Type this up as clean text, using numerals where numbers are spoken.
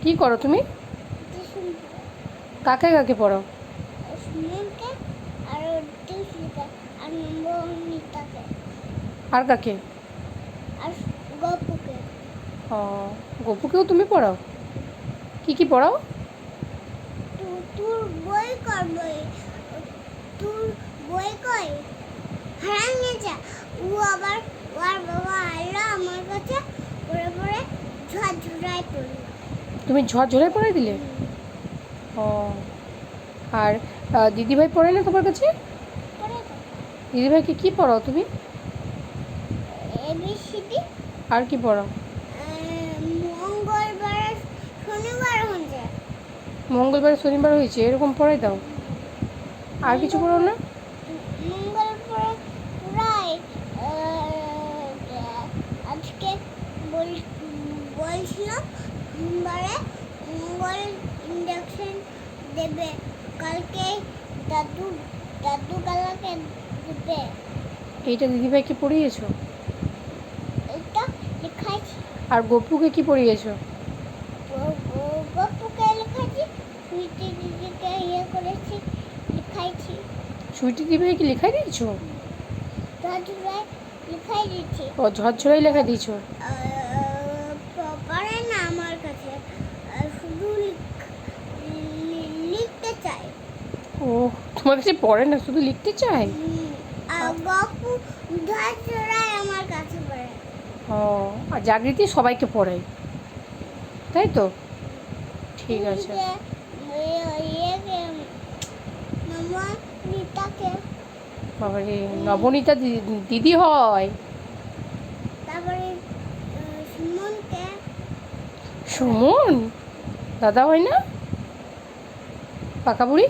কি করো তুমি? কাকে কাকে পড়াও? সুমনকে আর টিউশনকে আর নবনীতাকে আর কাকে? আর গপুকে। ও, গপুকেও তুমি পড়াও? কি পড়াও? তোর বই কর বই, তোর বই কই হারান গেছে। ও আবার ওর বাবা আইলো আমার কাছে, পড়ে পড়ে ঝরঝরাই পড়লো। তুমি ঝরঝরাই পড়াই দিলে? ও, আর দিদিভাই পড়ে না তোমার কাছে? পড়ে তো দিদিভাইকে কি পড়াও তুমি? এবিসিডি। আর কি পড়াও? মঙ্গলবার শনিবার হচ্ছে। মঙ্গলবার শনিবার হয়েছে এরকম পড়াই দাও। আর কিছু পড়াও না? মঙ্গলবার প্রায় আজকে বলছিলাম সোমবারে মঙ্গল ইঞ্জেকশন দেবে, কালকে দাদু দাদু কালাকে দেবে। এইটা দিদিভাইকে পড়িয়েছো? এটা লেখাইছি। আর গপুকে কি পড়িয়েছো? গপুকে লেখাইছি, সুইটি দিদিকে ইয়ে করেছি, লেখাইছি। সুইটি দিদিভাইকে লেখাই দিয়েছো? ঝরঝরাই লেখাই দিচ্ছি। ও, ঝরঝরাই লেখা দিয়েছো? পারে না আমার কাছে, শুধু লিখতে চাই। ও, তোমার কাছে পড়ে না, শুধু লিখতে চায়? আর গপু ঝরঝরাই আমার কাছে পড়ে। ও, আর জাগৃতি সবাইকে পড়ায়, তাই তো? ঠিক আছে। নবনীতাকে, বাবারে, নবনীতা দিদি হয়? তারপরে সুমনকে। সুমন দাদা হয় না? পাকা বুড়ি?